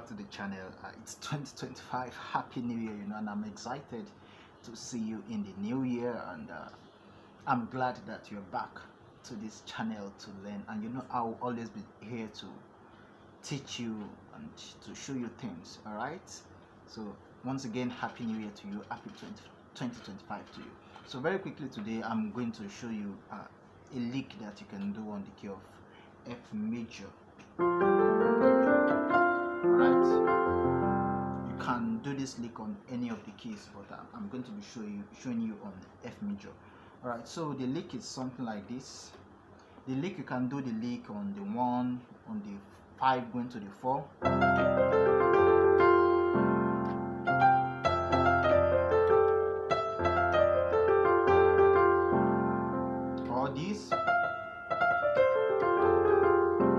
back to the channel. It's 2025. Happy New Year, and I'm excited to see you in the new year, and I'm glad that you're back to this channel to learn. And I'll always be here to teach you and to show you things. All right, so once again, Happy New Year to you. Happy 2025 to you. So very quickly today, I'm going to show you a lick that you can do on the key of F major. Alright, you can do this lick on any of the keys, but I'm going to be showing you on F major. Alright, so the lick is something like this. The lick, you can do the lick on the 1, on the 5 going to the 4. Or this,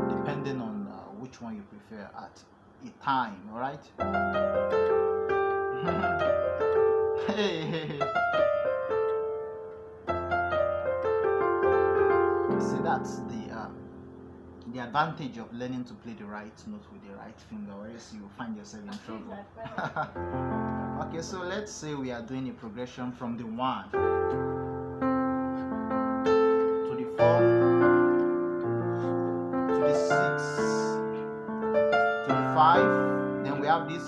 depending on which one you prefer at a time. All right. Hey. See, that's the advantage of learning to play the right note with the right finger, or else you find yourself in trouble. Okay, so let's say we are doing a progression from the 1 to the 4 to the 6 to the 5. Then we have this.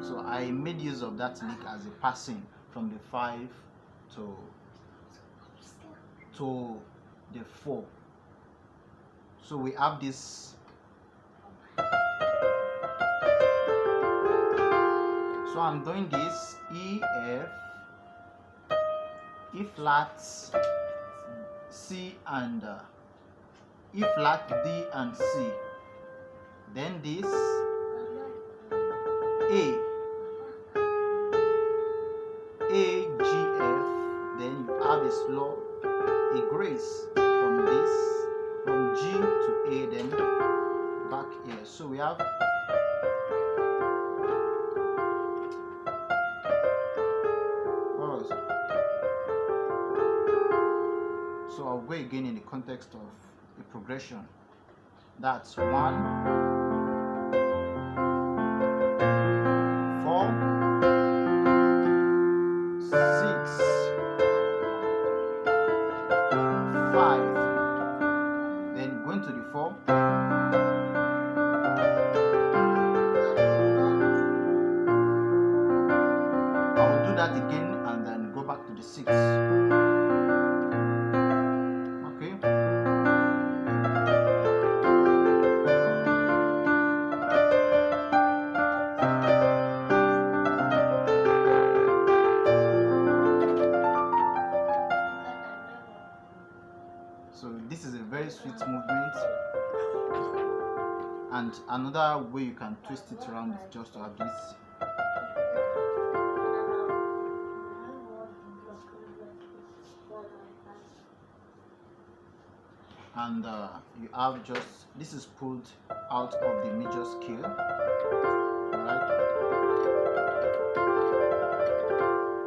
So I made use of that lick as a passing from the 5 to the 4. So we have this. So I'm doing this E, F, E flat, C, and E flat, D, and C. Then this A, G, F. Then you have a slow, a grace from this, from G to A, then back here. So we have So I'll go again in the context of a progression. That's 1, 4, 6, 5. Then going to the 4. I'll do that again and then go back to the 6. So this is a very sweet movement, and another way you can twist it around is just to have this. And you have just, this is pulled out of the major scale. Alright,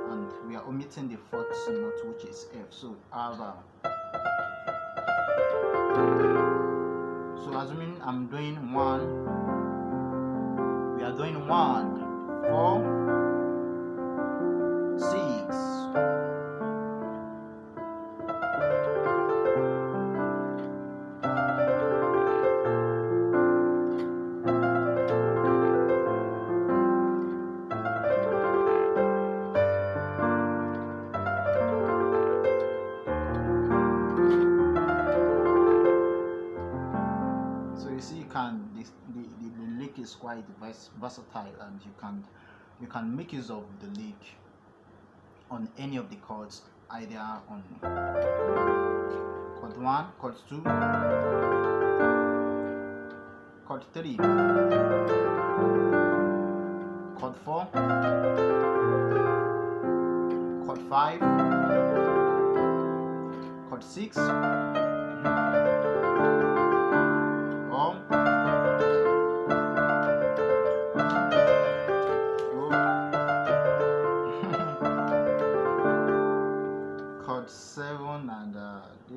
and we are omitting the 4th note, which is F. So I have so assuming I'm doing 1, we are doing 1, 4, 6. The lick is quite versatile, and you can make use of the lick on any of the chords, either on chord 1, chord 2, chord 3, chord 4, chord 5, chord 6, or chord 7 and D.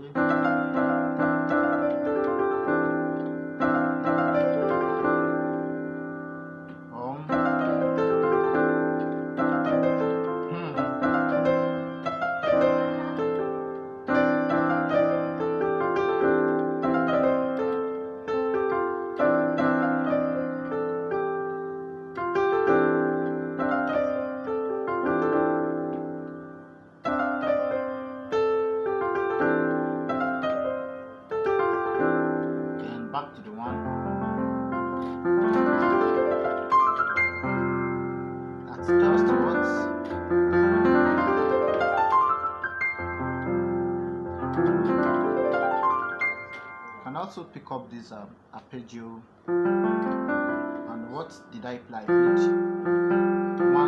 up this arpeggio. And what did I play? 1,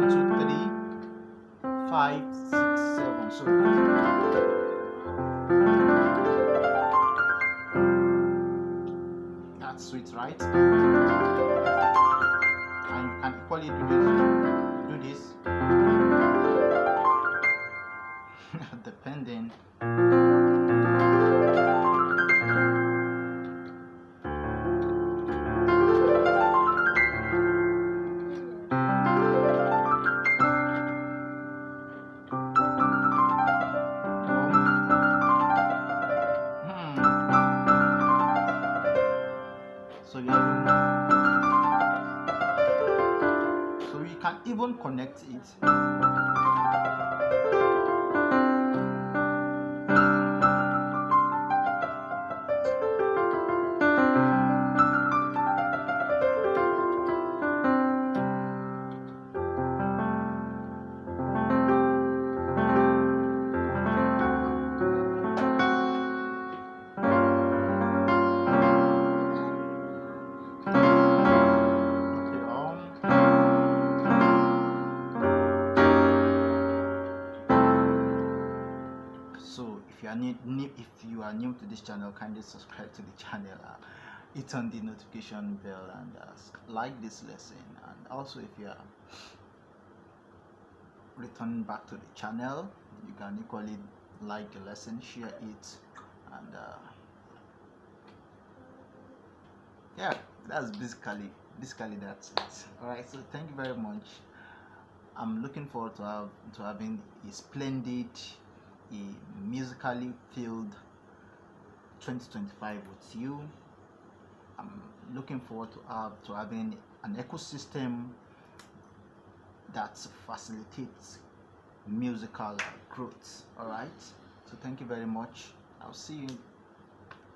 2, 3, 5, 6, 7. So that's sweet, right? And you can equally do this depending. So you can even connect it. So if you are new to this channel, kindly subscribe to the channel, hit on the notification bell, and like this lesson. And also, if you are returning back to the channel, you can equally like the lesson, share it, and yeah, that's basically that's it. All right, so thank you very much. I'm looking forward to having a splendid, musically filled 2025 with you. I'm looking forward to having an ecosystem that facilitates musical growth. All right, so thank you very much. I'll see you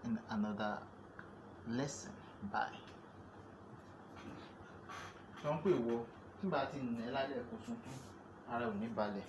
in another lesson. Bye. Don't pè wo tí bá ti nà ẹ́ lálẹ́ kò sunkún, ara ò ní balẹ̀.